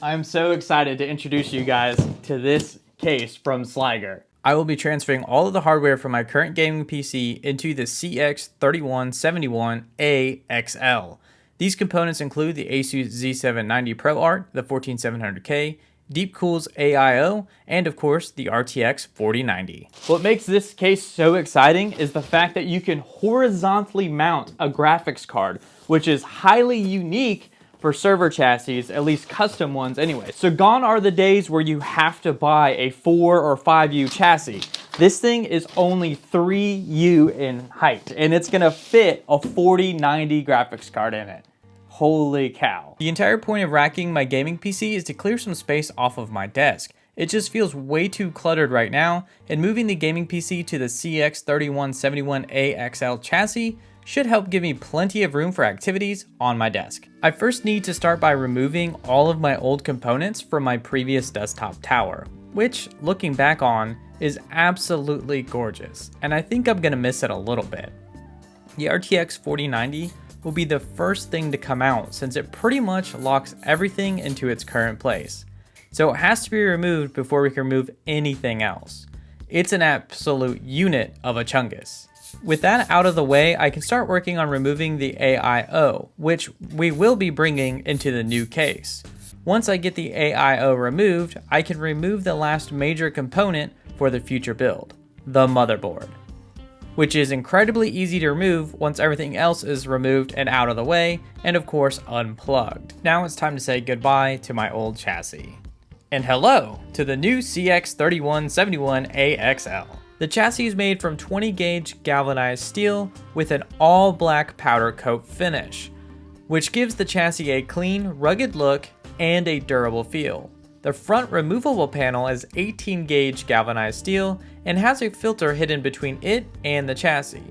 I'm so excited to introduce you guys to this case from Sliger. I will be transferring all of the hardware from my current gaming PC into the CX3171a XL. These components include the ASUS Z790 ProArt, the 14700K, DeepCool's AIO, and of course the RTX 4090. What makes this case so exciting is the fact that you can horizontally mount a graphics card, which is highly unique for server chassis, at least custom ones anyway. So gone are the days where you have to buy a 4 or 5U chassis. This thing is only 3U in height, and it's gonna fit a 4090 graphics card in it. Holy cow. The entire point of racking my gaming PC is to clear some space off of my desk. It just feels way too cluttered right now, and moving the gaming PC to the CX3171a XL chassis should help give me plenty of room for activities on my desk. I first need to start by removing all of my old components from my previous desktop tower, which, looking back on, is absolutely gorgeous, and I think I'm gonna miss it a little bit. The RTX 4090 will be the first thing to come out since it pretty much locks everything into its current place. So it has to be removed before we can remove anything else. It's an absolute unit of a chungus. With that out of the way, I can start working on removing the AIO, which we will be bringing into the new case. Once I get the AIO removed, I can remove the last major component for the future build, the motherboard, which is incredibly easy to remove once everything else is removed and out of the way, and of course unplugged. Now it's time to say goodbye to my old chassis. And hello to the new CX3171a XL. The chassis is made from 20 gauge galvanized steel with an all black powder coat finish, which gives the chassis a clean, rugged look and a durable feel. The front removable panel is 18 gauge galvanized steel and has a filter hidden between it and the chassis.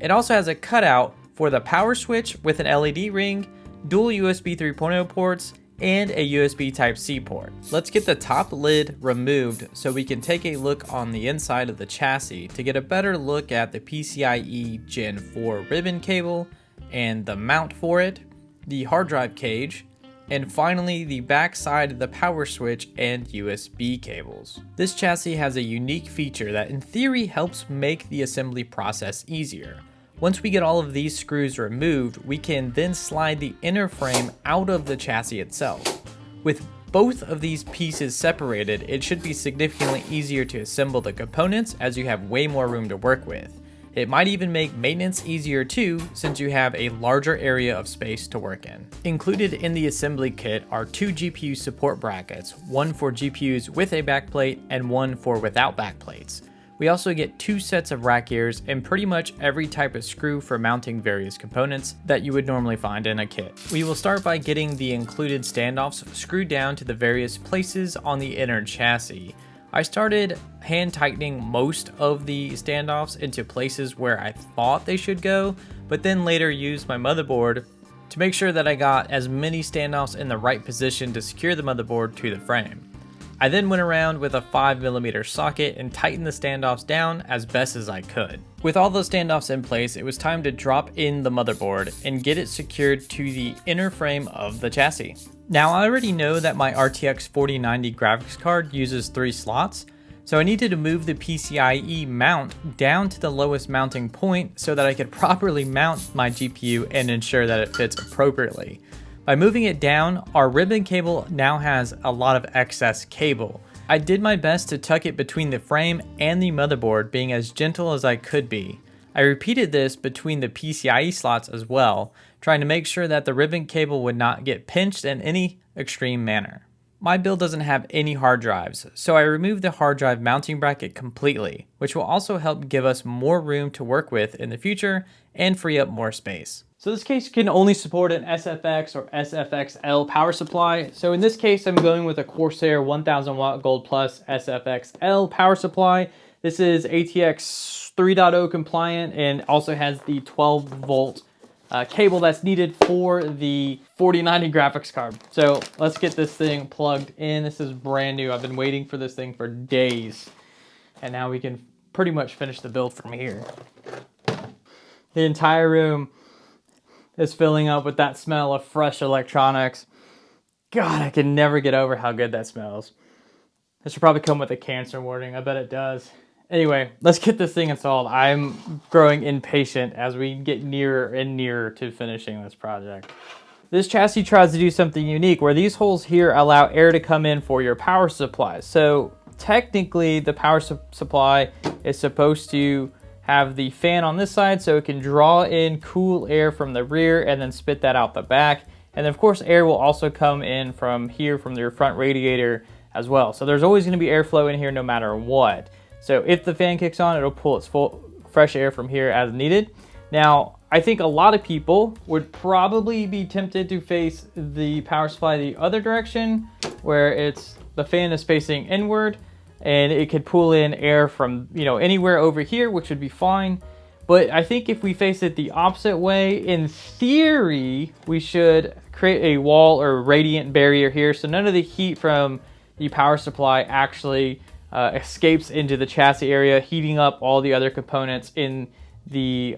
It also has a cutout for the power switch with an LED ring, dual USB 3.0 ports, and a USB Type-C port. Let's get the top lid removed so we can take a look on the inside of the chassis to get a better look at the PCIe Gen 4 ribbon cable and the mount for it, the hard drive cage, and finally the back side of the power switch and USB cables. This chassis has a unique feature that in theory helps make the assembly process easier. Once we get all of these screws removed, we can then slide the inner frame out of the chassis itself. With both of these pieces separated, it should be significantly easier to assemble the components as you have way more room to work with. It might even make maintenance easier too, since you have a larger area of space to work in. Included in the assembly kit are 2 GPU support brackets, one for GPUs with a backplate and one for without backplates. We also get 2 sets of rack ears and pretty much every type of screw for mounting various components that you would normally find in a kit. We will start by getting the included standoffs screwed down to the various places on the inner chassis. I started hand tightening most of the standoffs into places where I thought they should go, but then later used my motherboard to make sure that I got as many standoffs in the right position to secure the motherboard to the frame. I then went around with a 5mm socket and tightened the standoffs down as best as I could. With all those standoffs in place, it was time to drop in the motherboard and get it secured to the inner frame of the chassis. Now I already know that my RTX 4090 graphics card uses 3 slots, so I needed to move the PCIe mount down to the lowest mounting point so that I could properly mount my GPU and ensure that it fits appropriately. By moving it down, our ribbon cable now has a lot of excess cable. I did my best to tuck it between the frame and the motherboard, being as gentle as I could be. I repeated this between the PCIe slots as well, trying to make sure that the ribbon cable would not get pinched in any extreme manner. My build doesn't have any hard drives, so I removed the hard drive mounting bracket completely, which will also help give us more room to work with in the future and free up more space. So this case can only support an SFX or SFXL power supply. So in this case, I'm going with a Corsair 1000 watt Gold Plus SFXL power supply. This is ATX 3.0 compliant and also has the 12 volt cable that's needed for the 4090 graphics card. So let's get this thing plugged in. This is brand new. I've been waiting for this thing for days. And now we can pretty much finish the build from here. The entire room is filling up with that smell of fresh electronics. God, I can never get over how good that smells. This should probably come with a cancer warning. I bet it does. Anyway, let's get this thing installed. I'm growing impatient as we get nearer and nearer to finishing this project. This chassis tries to do something unique where these holes here allow air to come in for your power supply. So technically the power supply is supposed to have the fan on this side so it can draw in cool air from the rear and then spit that out the back. And of course air will also come in from here from your front radiator as well. So there's always going to be airflow in here no matter what. So if the fan kicks on, it'll pull its full fresh air from here as needed. Now, I think a lot of people would probably be tempted to face the power supply the other direction, where the fan is facing inward and it could pull in air from, you know, anywhere over here, which would be fine. But I think if we face it the opposite way, in theory, we should create a wall or radiant barrier here so none of the heat from the power supply actually escapes into the chassis area, heating up all the other components in the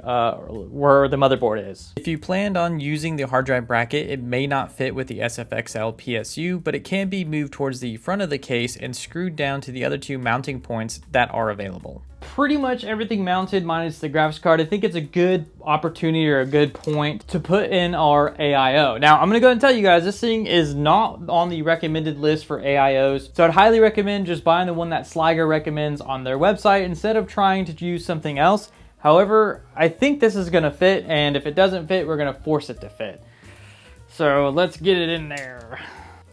where the motherboard is. If you planned on using the hard drive bracket, it may not fit with the SFXL PSU, but it can be moved towards the front of the case and screwed down to the other two mounting points that are available. Pretty much everything mounted minus the graphics card. I think it's a good opportunity or a good point to put in our AIO. Now, I'm gonna go ahead and tell you guys, this thing is not on the recommended list for AIOs. So I'd highly recommend just buying the one that Sliger recommends on their website instead of trying to use something else. However, I think this is gonna fit, and if it doesn't fit, we're gonna force it to fit. So let's get it in there.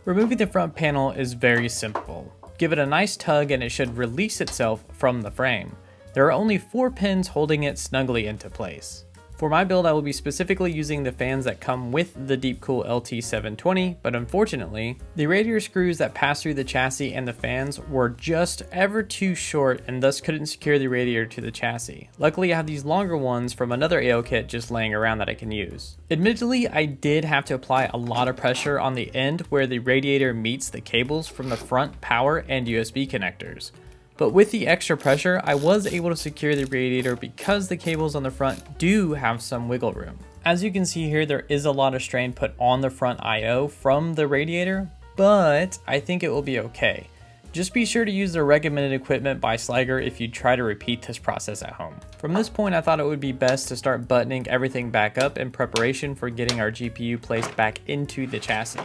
Removing the front panel is very simple. Give it a nice tug and it should release itself from the frame. There are only 4 pins holding it snugly into place. For my build, I will be specifically using the fans that come with the DeepCool LT 720, but unfortunately, the radiator screws that pass through the chassis and the fans were just ever too short and thus couldn't secure the radiator to the chassis. Luckily, I have these longer ones from another AIO kit just laying around that I can use. Admittedly, I did have to apply a lot of pressure on the end where the radiator meets the cables from the front power and USB connectors. But with the extra pressure, I was able to secure the radiator because the cables on the front do have some wiggle room. As you can see here, there is a lot of strain put on the front IO from the radiator, but I think it will be okay. Just be sure to use the recommended equipment by Sliger if you try to repeat this process at home. From this point, I thought it would be best to start buttoning everything back up in preparation for getting our GPU placed back into the chassis.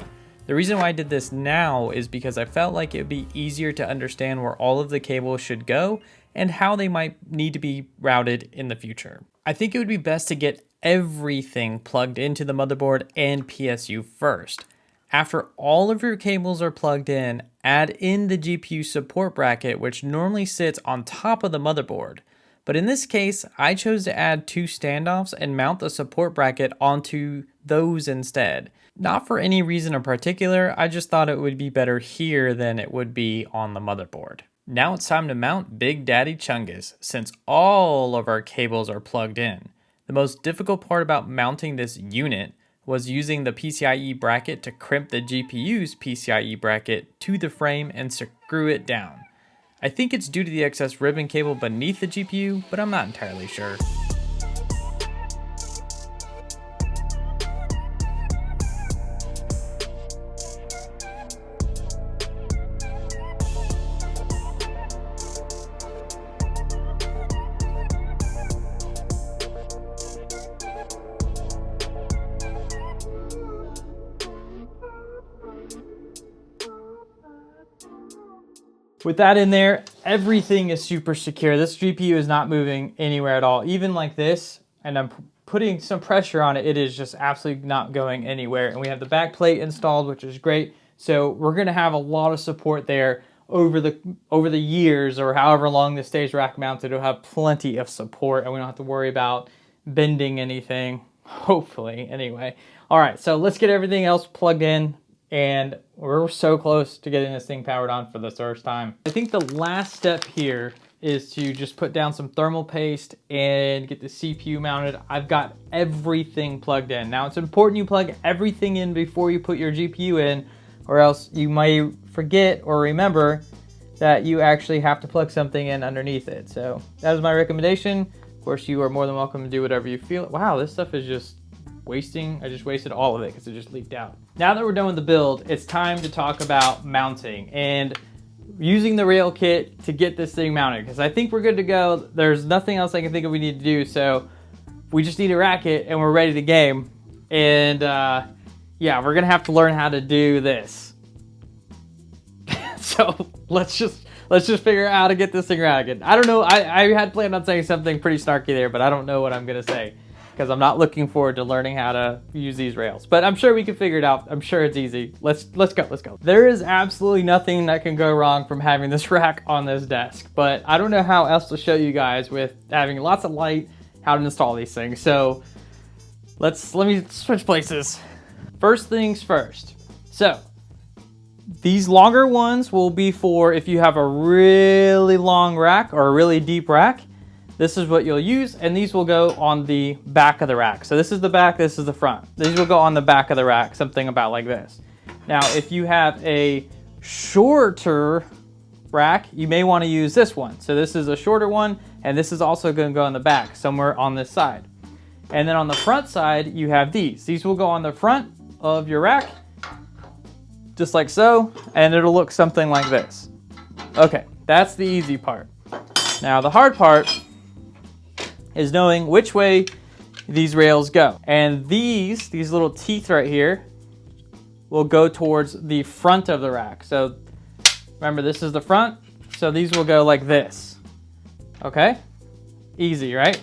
The reason why I did this now is because I felt like it would be easier to understand where all of the cables should go and how they might need to be routed in the future. I think it would be best to get everything plugged into the motherboard and PSU first. After all of your cables are plugged in, add in the GPU support bracket, which normally sits on top of the motherboard. But in this case, I chose to add 2 standoffs and mount the support bracket onto those instead. Not for any reason in particular, I just thought it would be better here than it would be on the motherboard. Now it's time to mount Big Daddy Chungus, since all of our cables are plugged in. The most difficult part about mounting this unit was using the PCIe bracket to crimp the GPU's PCIe bracket to the frame and screw it down. I think it's due to the excess ribbon cable beneath the GPU, but I'm not entirely sure. With that in there, everything is super secure. This GPU is not moving anywhere at all. Even like this, and I'm putting some pressure on it, it is just absolutely not going anywhere. And we have the back plate installed, which is great. So we're gonna have a lot of support there over the years, or however long this stays rack mounted. It'll have plenty of support and we don't have to worry about bending anything, hopefully, anyway. All right, so let's get everything else plugged in. And we're so close to getting this thing powered on for the first time. I think the last step here is to just put down some thermal paste and get the CPU mounted. I've got everything plugged in. Now it's important you plug everything in before you put your GPU in, or else you might forget or remember that you actually have to plug something in underneath it. So that is my recommendation. Of course, you are more than welcome to do whatever you feel. Wow, this stuff is just wasting. I just wasted all of it because it just leaked out. Now that we're done with the build, it's time to talk about mounting and using the rail kit to get this thing mounted, because I think we're good to go. There's nothing else I can think of we need to do, so we just need to rack it and we're ready to game. And yeah, we're gonna have to learn how to do this. So let's just figure out how to get this thing racked. I don't know, I had planned on saying something pretty snarky there, but I don't know what I'm gonna say, because I'm not looking forward to learning how to use these rails. But I'm sure we can figure it out. I'm sure it's easy. Let's go. There is absolutely nothing that can go wrong from having this rack on this desk, but I don't know how else to show you guys with having lots of light how to install these things. So let me switch places. First things first. So these longer ones will be for if you have a really long rack or a really deep rack. This is what you'll use, and these will go on the back of the rack. So this is the back, this is the front. These will go on the back of the rack, something about like this. Now, if you have a shorter rack, you may want to use this one. So this is a shorter one, and this is also going to go on the back, somewhere on this side. And then on the front side, you have these. These will go on the front of your rack, just like so, and it'll look something like this. Okay, that's the easy part. Now the hard part is knowing which way these rails go. And these little teeth right here will go towards the front of the rack. So remember, this is the front, so these will go like this. Okay? Easy, right?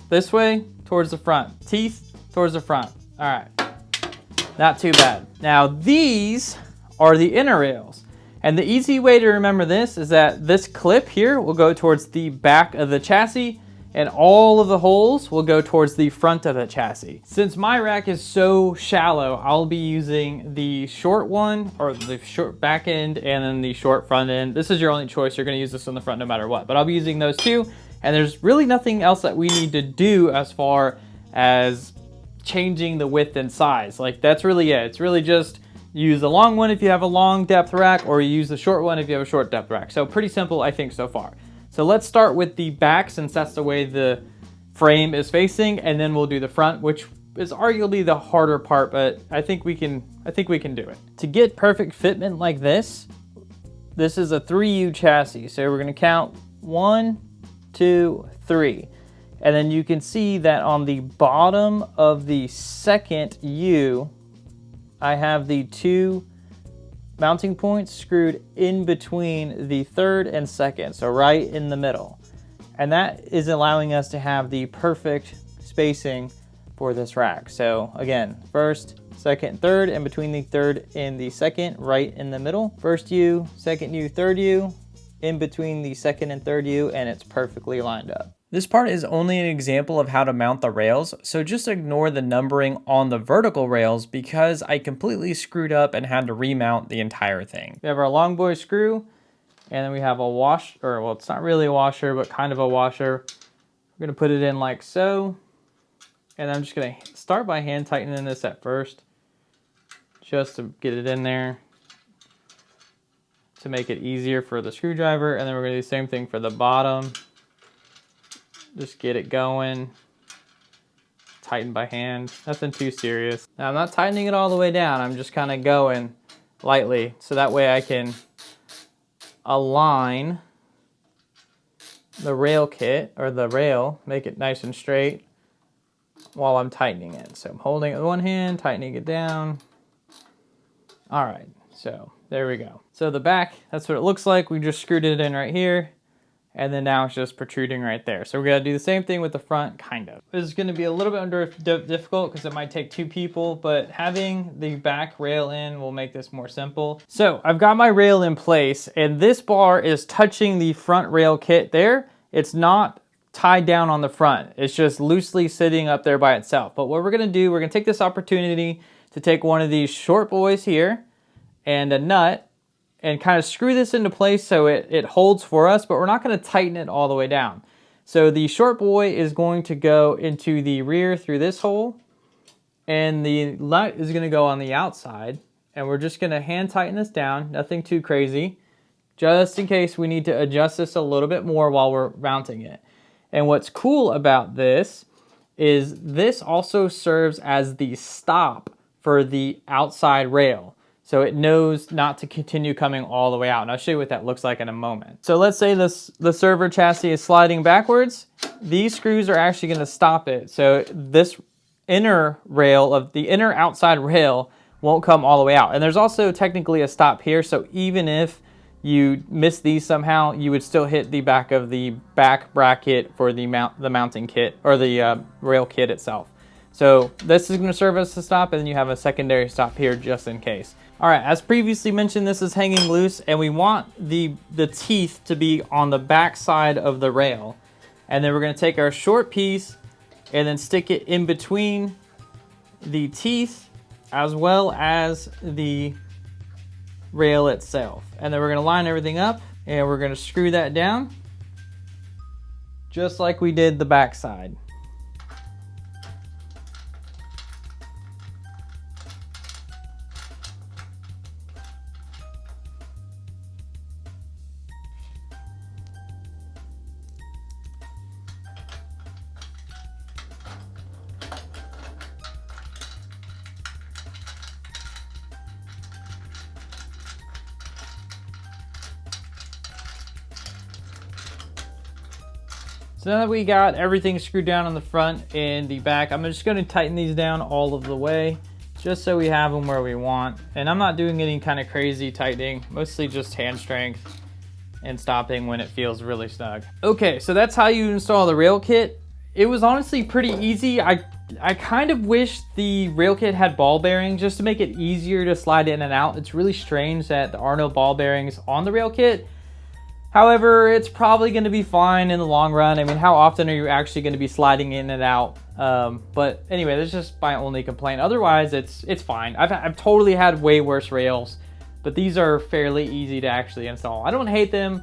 This way towards the front. Teeth towards the front. All right. Not too bad. Now these are the inner rails. And the easy way to remember this is that this clip here will go towards the back of the chassis, and all of the holes will go towards the front of the chassis. Since my rack is so shallow, I'll be using the short one, or the short back end, and then the short front end. This is your only choice. You're gonna use this on the front no matter what, but I'll be using those two. And there's really nothing else that we need to do as far as changing the width and size. Like, that's really it. It's really just use the long one if you have a long depth rack, or use the short one if you have a short depth rack. So pretty simple, I think, so far. So let's start with the back, since that's the way the frame is facing, and then we'll do the front, which is arguably the harder part, but I think we can do it. To get perfect fitment like this is a 3U chassis. So we're gonna count 1, 2, 3. And then you can see that on the bottom of the second U, I have the 2 mounting points screwed in between the third and second, so right in the middle. And that is allowing us to have the perfect spacing for this rack. So again, first, second, third, and between the third and the second, right in the middle. First U, second U, third U, in between the second and third U, and it's perfectly lined up. This part is only an example of how to mount the rails, so just ignore the numbering on the vertical rails because I completely screwed up and had to remount the entire thing. We have our long boy screw, and then we have a wash, or well, it's not really a washer, but kind of a washer. We're gonna put it in like so, and I'm just gonna start by hand tightening this at first, just to get it in there, to make it easier for the screwdriver, and then we're gonna do the same thing for the bottom. Just get it going, tighten by hand, nothing too serious. Now I'm not tightening it all the way down, I'm just kind of going lightly, so that way I can align the rail kit, or the rail, make it nice and straight while I'm tightening it. So I'm holding it with one hand, tightening it down. All right, so there we go. So the back, that's what it looks like. We just screwed it in right here, and then now it's just protruding right there. So we're gonna do the same thing with the front, kind of. This is gonna be a little bit difficult because it might take 2 people, but having the back rail in will make this more simple. So I've got my rail in place, and this bar is touching the front rail kit there. It's not tied down on the front. It's just loosely sitting up there by itself. But what we're gonna do, we're gonna take this opportunity to take one of these short boys here and a nut, and kind of screw this into place so it holds for us, but we're not going to tighten it all the way down. So the short boy is going to go into the rear through this hole, and the nut is going to go on the outside, and we're just going to hand tighten this down, nothing too crazy, just in case we need to adjust this a little bit more while we're mounting it. And what's cool about this is this also serves as the stop for the outside rail. So it knows not to continue coming all the way out. And I'll show you what that looks like in a moment. So let's say the server chassis is sliding backwards. These screws are actually going to stop it. So this inner rail of the inner outside rail won't come all the way out. And there's also technically a stop here. So even if you miss these somehow, you would still hit the back of the back bracket for the mounting kit or the rail kit itself. So this is going to serve as a stop, and then you have a secondary stop here just in case. All right, as previously mentioned, this is hanging loose, and we want the teeth to be on the back side of the rail. And then we're going to take our short piece and then stick it in between the teeth as well as the rail itself. And then we're going to line everything up, and we're going to screw that down just like we did the back side. So now that we got everything screwed down on the front and the back, I'm just going to tighten these down all of the way, just so we have them where we want. And I'm not doing any kind of crazy tightening, mostly just hand strength and stopping when it feels really snug. Okay, so that's how you install the rail kit. It was honestly pretty easy. I kind of wish the rail kit had ball bearings just to make it easier to slide in and out. It's really strange that there are no ball bearings on the rail kit. However, it's probably going to be fine in the long run. I mean, how often are you actually going to be sliding in and out? But anyway, that's just my only complaint. Otherwise, it's fine. I've totally had way worse rails, but these are fairly easy to actually install. I don't hate them.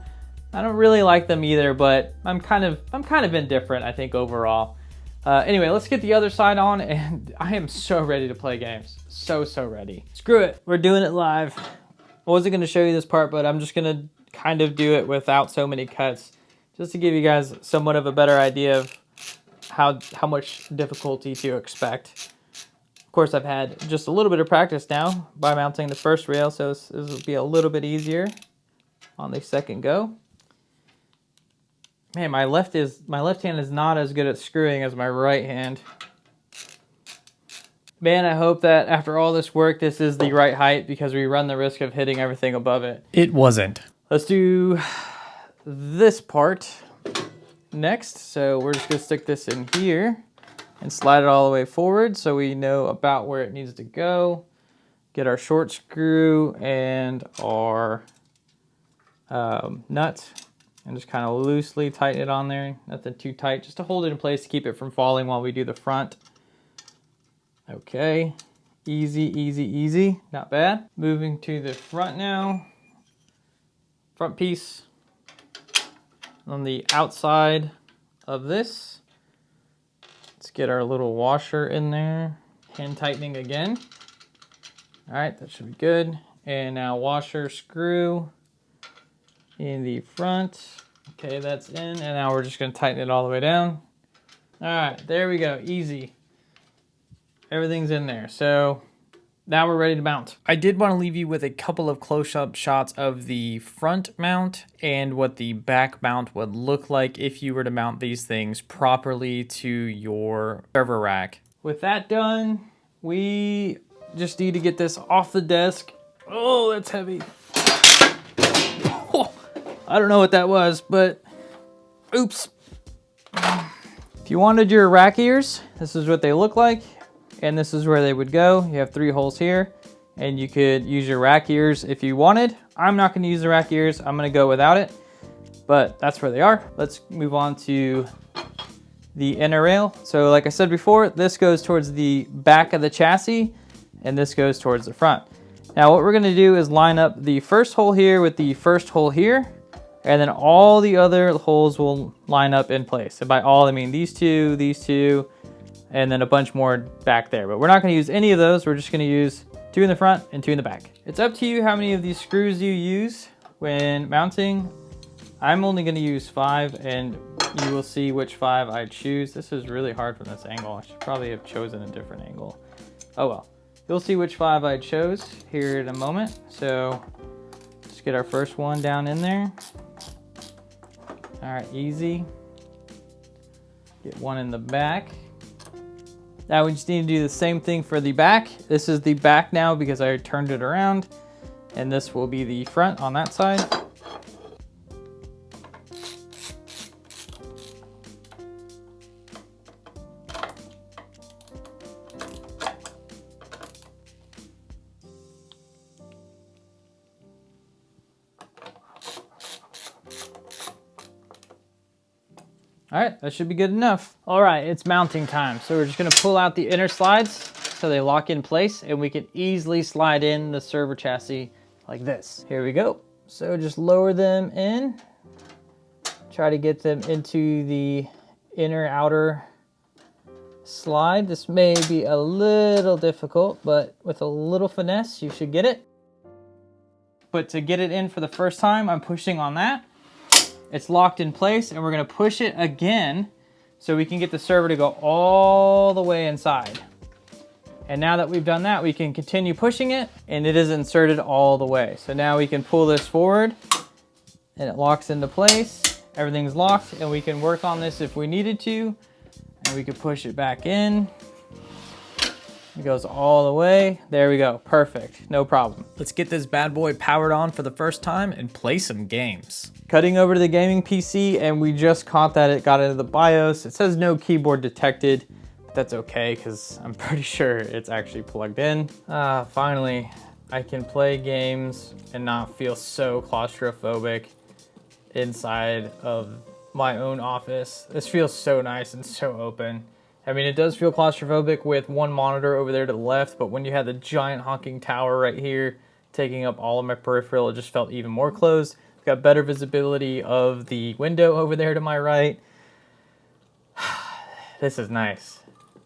I don't really like them either, but I'm kind of indifferent, I think, overall. Anyway, let's get the other side on, and I am so ready to play games. So ready. Screw it. We're doing it live. I wasn't going to show you this part, but I'm just going to kind of do it without so many cuts, just to give you guys somewhat of a better idea of how much difficulty to expect. Of course, I've had just a little bit of practice now by mounting the first rail, so this will be a little bit easier on the second go. Man, my left hand is not as good at screwing as my right hand. Man, I hope that after all this work, this is the right height, because we run the risk of hitting everything above it. It wasn't. Let's do this part next. So we're just gonna stick this in here and slide it all the way forward so we know about where it needs to go. Get our short screw and our nut and just kind of loosely tighten it on there. Nothing too tight, just to hold it in place to keep it from falling while we do the front. Okay, easy, not bad. Moving to the front now. Front piece on the outside of this. Let's get our little washer in there. Hand tightening again. All right, that should be good. And now washer screw in the front. Okay, that's in. And now we're just gonna tighten it all the way down. All right, there we go, easy. Everything's in there. So now we're ready to mount. I did want to leave you with a couple of close-up shots of the front mount and what the back mount would look like if you were to mount these things properly to your server rack. With that done, we just need to get this off the desk. Oh, that's heavy. Oh, I don't know what that was, but oops. If you wanted your rack ears, this is what they look like. And this is where they would go. You have 3 holes here, and you could use your rack ears if you wanted. I'm not gonna use the rack ears. I'm gonna go without it, but that's where they are. Let's move on to the inner rail. So like I said before, this goes towards the back of the chassis, and this goes towards the front. Now what we're gonna do is line up the first hole here with the first hole here, and then all the other holes will line up in place. And by all, I mean these two, and then a bunch more back there. But we're not gonna use any of those. We're just gonna use 2 in the front and 2 in the back. It's up to you how many of these screws you use when mounting. I'm only going to use 5, and you will see which 5 I choose. This is really hard from this angle. I should probably have chosen a different angle. Oh well. You'll see which 5 I chose here in a moment. So let's get our first one down in there. All right, easy. Get one in the back. Now we just need to do the same thing for the back. This is the back now because I turned it around, and this will be the front on that side. All right, that should be good enough. All right, it's mounting time. So we're just gonna pull out the inner slides so they lock in place, and we can easily slide in the server chassis like this. Here we go. So just lower them in. Try to get them into the inner outer slide. This may be a little difficult, but with a little finesse, you should get it. But to get it in for the first time, I'm pushing on that. It's locked in place, and we're gonna push it again so we can get the server to go all the way inside. And now that we've done that, we can continue pushing it, and it is inserted all the way. So now we can pull this forward, and it locks into place. Everything's locked, and we can work on this if we needed to, and we can push it back in. It goes all the way. There we go. Perfect. No problem. Let's get this bad boy powered on for the first time and play some games. Cutting over to the gaming PC, and we just caught that it got into the BIOS. It says no keyboard detected, but that's okay because I'm pretty sure it's actually plugged in. Finally, I can play games and not feel so claustrophobic inside of my own office. This feels so nice and so open. I mean, it does feel claustrophobic with one monitor over there to the left, but when you had the giant honking tower right here taking up all of my peripheral, it just felt even more closed. I've got better visibility of the window over there to my right. This is nice.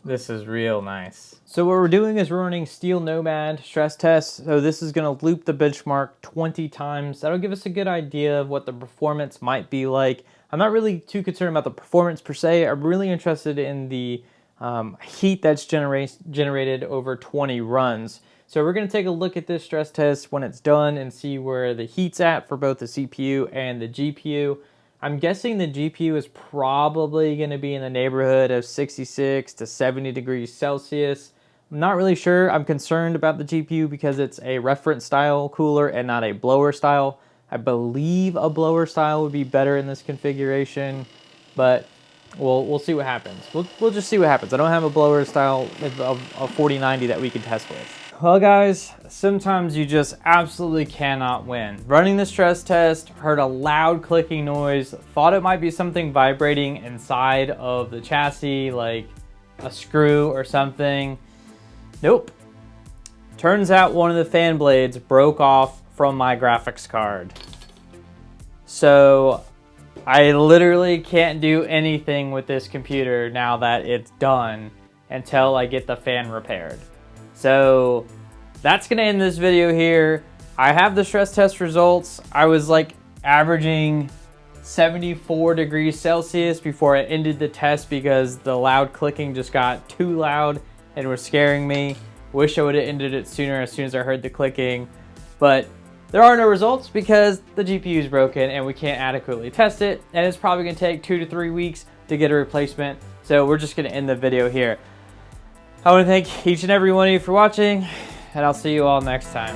This is real nice. So what we're doing is we're running Steel Nomad stress tests. So this is gonna loop the benchmark 20 times. That'll give us a good idea of what the performance might be like. I'm not really too concerned about the performance per se. I'm really interested in the heat that's generated over 20 runs. So we're gonna take a look at this stress test when it's done and see where the heat's at for both the CPU and the GPU. I'm guessing the GPU is probably gonna be in the neighborhood of 66 to 70 degrees Celsius. I'm not really sure. I'm concerned about the GPU because it's a reference style cooler and not a blower style. I believe a blower style would be better in this configuration, but we'll see what happens. We'll just see what happens. I don't have a blower style of 4090 that we can test with. Well guys, sometimes you just absolutely cannot win. Running the stress test, heard a loud clicking noise, thought it might be something vibrating inside of the chassis, like a screw or something. Nope. Turns out one of the fan blades broke off from my graphics card. So I literally can't do anything with this computer now that it's done until I get the fan repaired. So that's gonna end this video here. I have the stress test results. I was like averaging 74 degrees Celsius before I ended the test because the loud clicking just got too loud and was scaring me. Wish I would have ended it sooner as soon as I heard the clicking, but there are no results because the GPU is broken and we can't adequately test it, and it's probably gonna take 2 to 3 weeks to get a replacement. So we're just gonna end the video here. I wanna thank each and every one of you for watching, and I'll see you all next time.